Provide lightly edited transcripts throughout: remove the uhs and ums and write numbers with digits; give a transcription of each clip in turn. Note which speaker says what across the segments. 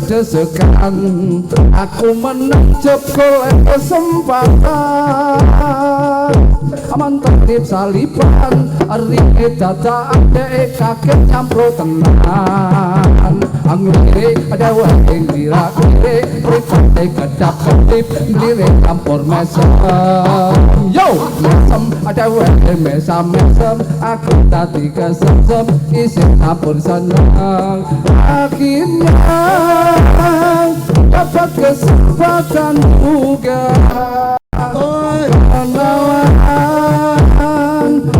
Speaker 1: Desekan aku menang golek kesempatan aman tertib saliban rike dada adek kaget nyampro tenan anggere ada wae kira-kira pripate kedap ketip ndire campur mesem yo mesem ada wae mesam-mesem aku tadi kesem isin campur seneng akhirnya dapat kesempatan juga kenalan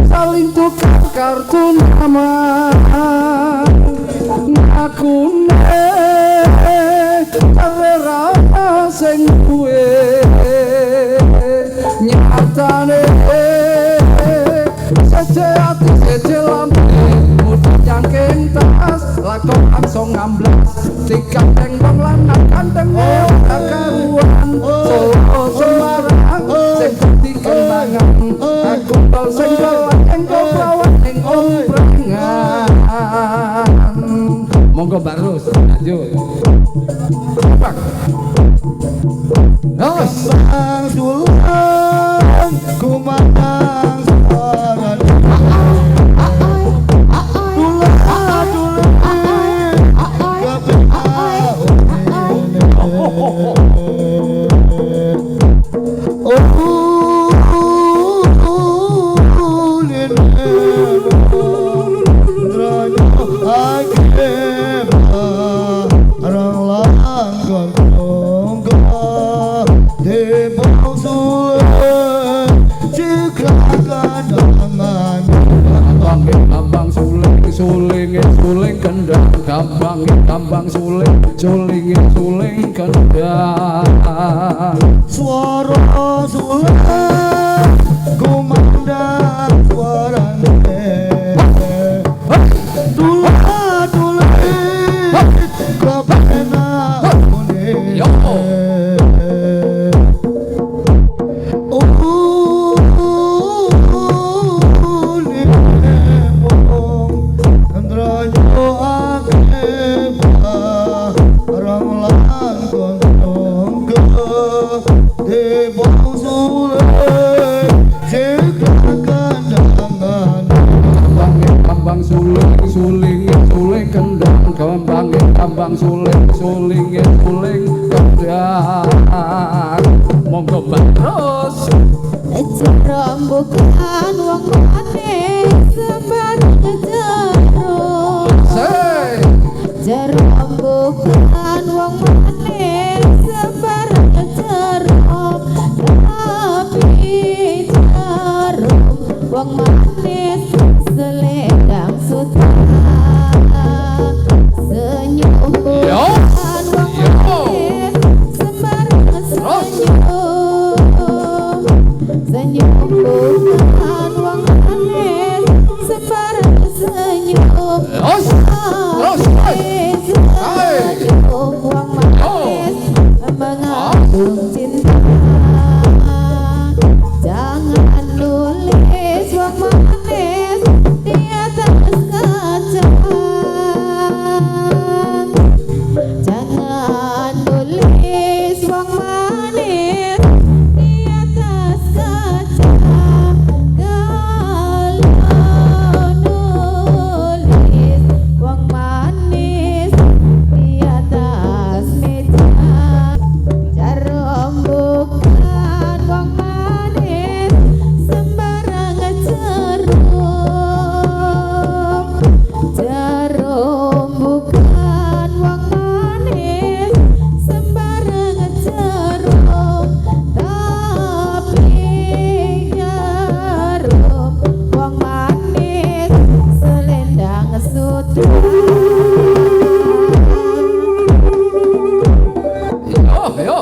Speaker 1: saling tukar kartu nama aku 16 digandeng wong lanang kandenge karuan Solo Semarang sing dadi kenangan aku tol sing ing koplawan ing omprengan monggo Mbak Rus lanjut Pak Nos
Speaker 2: Bang Sulan kumandang suara
Speaker 1: suling kendang kambang suling kendang
Speaker 2: suara sulan kumandang suarane kapena mune
Speaker 1: kambang suling kendang monggo terus
Speaker 3: Jerombokan wong maneh sembarang jerombokan wong maneh sembarang jerom tapi jerom wong maneh selendang sutra senyum bukan wong maneh sembarang senyum bukan wong maneh sembarang senyum senyum wong maneh mengandung cinta jangan nulis wong maneh di atas kaca jangan nulis wong maneh di atas kaca kalau nulis wong manis di atas meja jarum bukan wong manis sembarang jarum bukan wong manis sembarang jarum tapi jarum wong manis selendang sutra
Speaker 1: yo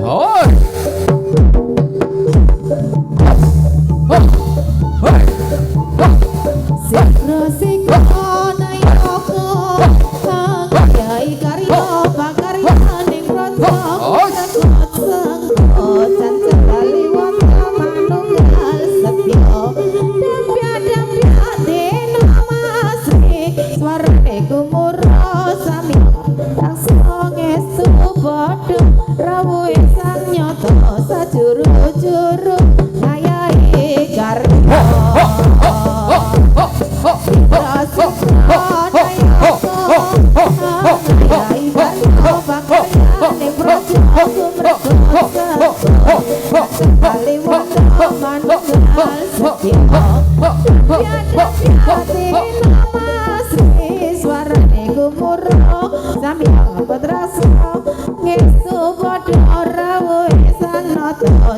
Speaker 1: Hoi
Speaker 3: sikro nayoko kayai karya pakarya ning rasa kocan sekali wonten manunggal setya dampya dena masri swarane gumura sami tansah ngestu padha rawuhe sang nyata sajuru-juru kayai karya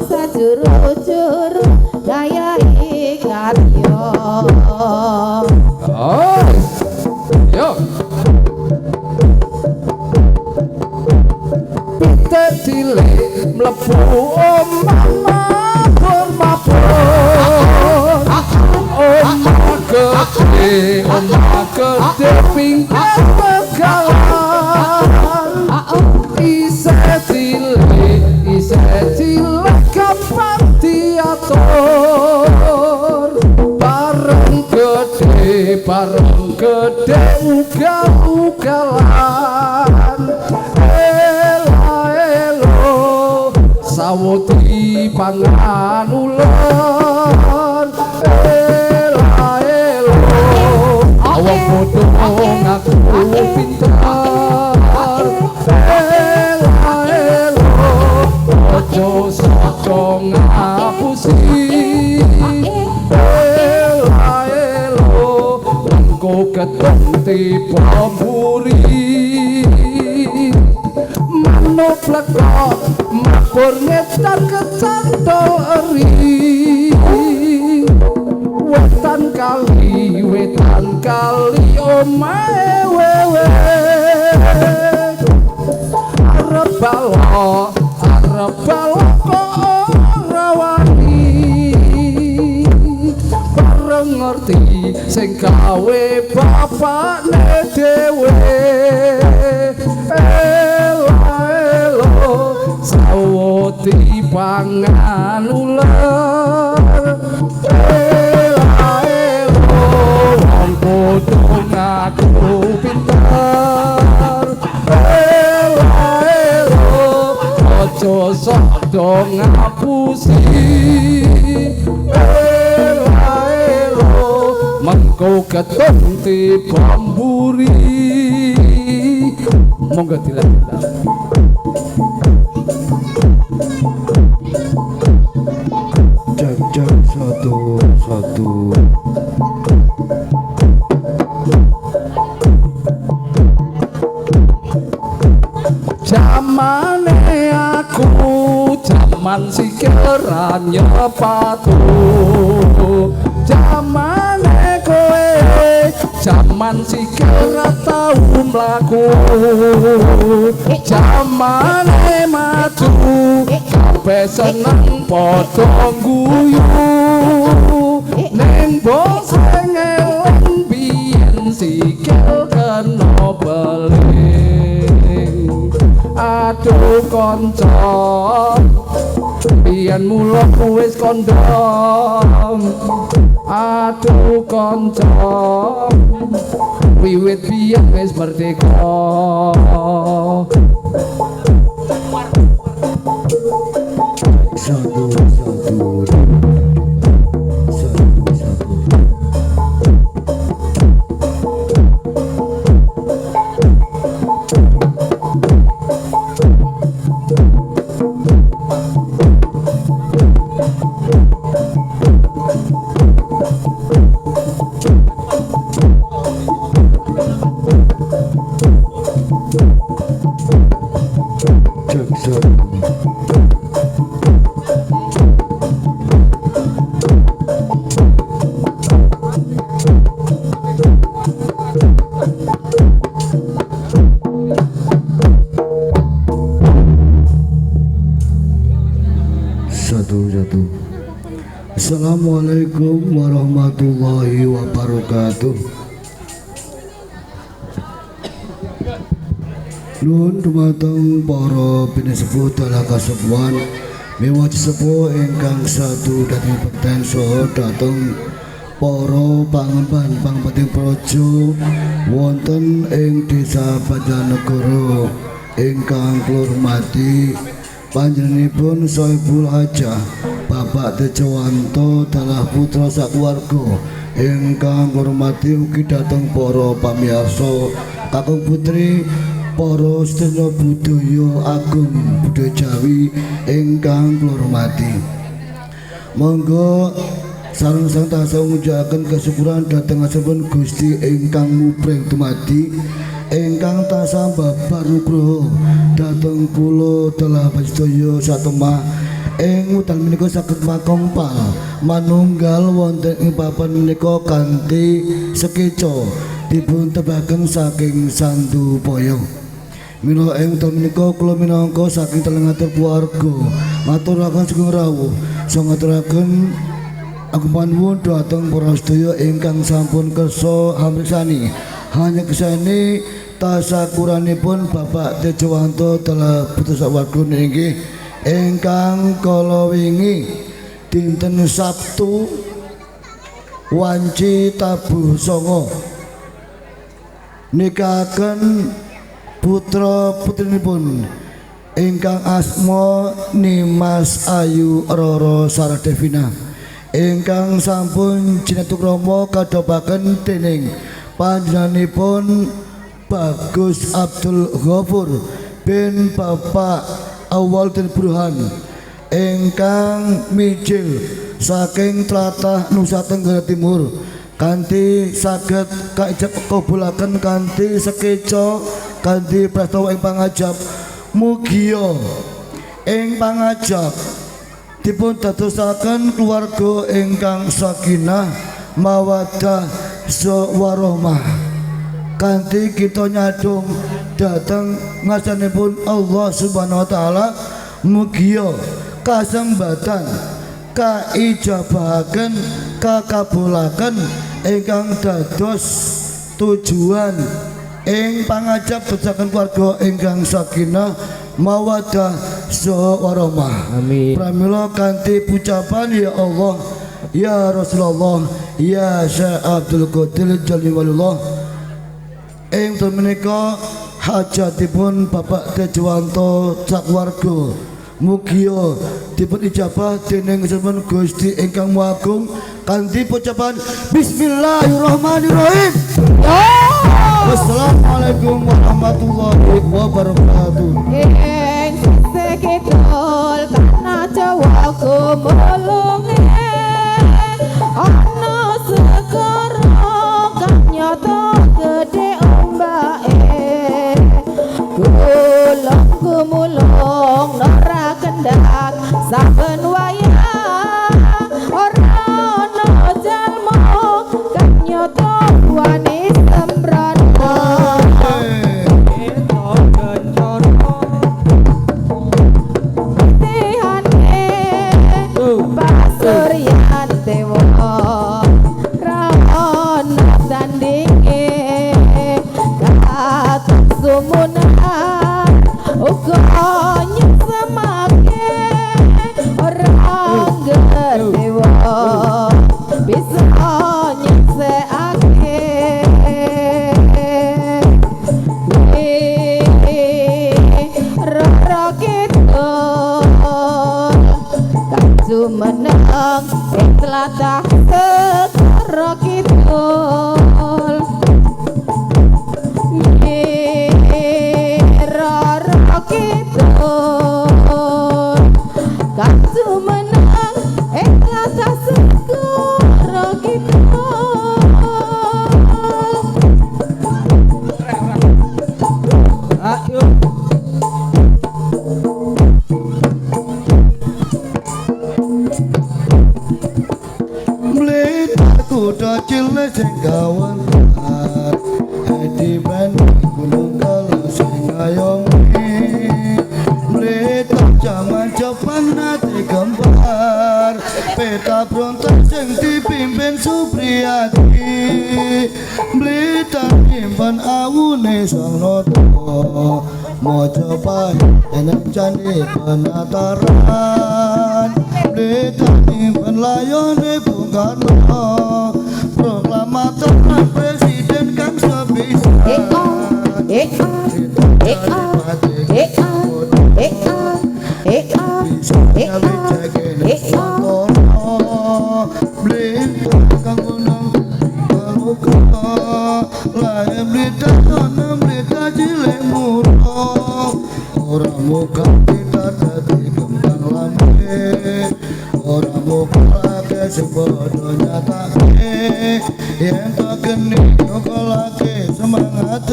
Speaker 3: sajuru-juru gaya karya
Speaker 1: yo titik cilik mlebu omah mabur omah gede pinggir begalan isih cilik kapan diatur bareng gede ugal-ugalan elo sawoti pangan ulun elo awak bodoh ngaku pintar elo ojo sok ngapusi engko ketong tiba mburi manuk lekok mabur ngetar kecantol eri wetan kali omae wewe arep balok kok ora wani bareng ngerti sing gawe bapakne dhewe elo sawoti pangan ular elo wong padha ngaku pinter elo ojo sok do ngapusi mengko ketong tiba mburi monggo dilanjutkan
Speaker 2: cek satu
Speaker 1: jamane aku jaman sikiran nyepatu jamane kowe jaman sikir tau mlaku jamane maju kabeh seneng padha guyu ning boseng eling biyen sikil kena beling aduh kanca biyen mulo wis kondom aduh kanca wiwit biyen wis merdeka
Speaker 2: satu Assalamualaikum warahmatullahi wabarakatuh. Nuhun dumateng para pinisepuh dalah kasepuhan miwah sepuh ingkang satu dhateng bekten saha dhateng para pangemban praja wonten ing Desa Banjarnegara ingkang kula hormati panjenenganipun Soebul Hajah Bapak Tejowanto dalah putra sakeluarga ingkang kula hormati ugi dhateng para pamirsa kakung putri para sedaya budaya agung budaya Jawi ingkang kula hormati. Monggo sareng-sareng tansah ngujahaken kesyukuran dhateng asmanipun Gusti ingkang muprih dumadi ingkang tansah babar nugraha dhateng kula dalah sedaya satemah ing wekdal menika saged makompal manunggal wonten ing papan menika kanthi sekeca dipun tebaken saking Sandupaya. Mila ing wekdal menika kula minangka saking telengatur keluarga ngaturaken sugeng rawuh sang ngaturaken aku panuwun dhateng para sedaya ingkang sampun kersa hamriksani hanya kesane tasakuranipun Bapak Tejowanto telah putus sawarga nggih ingkang kala wingi dinten Sabtu wanci tabuh sanga nikahaken putra putrinipun ingkang asma Nimas Ayu Roro Sarah Devina ingkang sampun jinetuk rama kadhapaken dening panjenenganipun Bagus Abdul Ghafur bin Bapak Awaldin Burhan ingkang mijil saking tlatah Nusa Tenggara Timur kanthi saged kaijab kabulaken kanthi sekeca kanthi prastawa ing pangajab mugia ing pangajab dipun dadosaken keluarga ingkang sakinah mawaddah warahmah kanthi kita nyadong dhateng ngasanipun Allah Subhanahu wa taala mugia kasembatan kaijabahaken kakabulaken ingkang dados tujuan ing pangajab dadosaken keluarga ingkang sakinah mawaddah warahmah.
Speaker 1: Amin.
Speaker 2: Pramila kanthi ucapan ya Allah ya Rasulullah ya Syekh Abdul Qadir Jalil Walillah ing menika hajatipun Bapak Tejowanto sakeluarga mugia dipun ijabah dening sampun Gusti ingkang Maha Agung kanthi ucapan bismillahirrahmanirrahim. Wassalamualaikum warahmatullahi wabarakatuh.
Speaker 3: Ing sekidul kana Jawa kumulunge ana segara kang nyata gedhe ombake kulung kumulung ora kendhat saben wayah ora ana jalma kang nyata wani sembrono Suryan Dewa Rahana tandinge katon sumunan uga nyesemake orang gerdewa bisa nyekseake rara kidul jumeneng ing tlatah segara kidul rara kidul kang jumeneng ing tlatah segara kidul
Speaker 1: Ayo.
Speaker 2: Kuda cilik sing kawentar edi ben gunung kala sing ayomi mletak jaman Jepang nate gempar peta brontak sing dipimpin Supriyati mletak nyimpen awune sang nata Mojopahit enek candi penataran mletak nyimpen layone Bung Karno proklamator lan presiden kang sepisan orang muka kita dadi kembang lambe orang muka lagi sebodoh nyatake yang tak geni nuko lagi semangat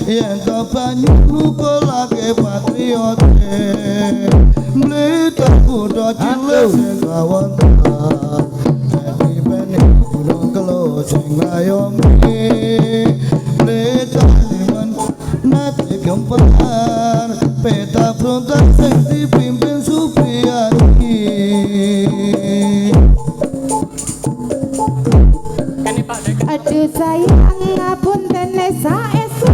Speaker 2: yang tak banyu nuko lagi patriote melihat kuda cilik sing kawan tekan jadi benih gunung kelo sing ngayomi melihat liman nate gempar peta frontal sing dipimpin Supriyadi.
Speaker 3: Aduh sayang ngapunten saestu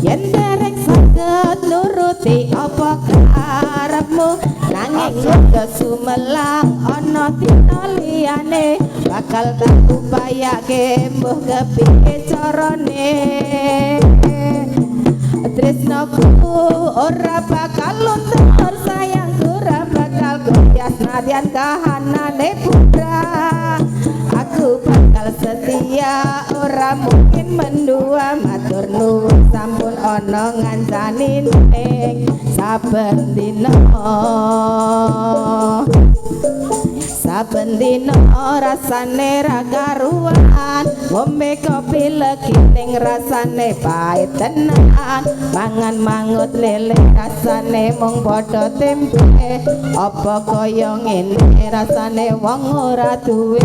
Speaker 3: yen dereng saged nuruti apa karepmu nanging uga sumelang ana dina liyane bakal tak upayake mbuh kepiye carane tresnaku ora bakal luntur sayangku ora bakal goyah nadyan kahanane putra aku bakal setia ora mungkin mendua matur nuwun sampun ana ngancani ning saben dina rasane ra karuan ngombe kopi legi ning rasane pahit tenan mangan mangut lele rasane mung padha tempe apa kaya ngene rasane wong ora duwe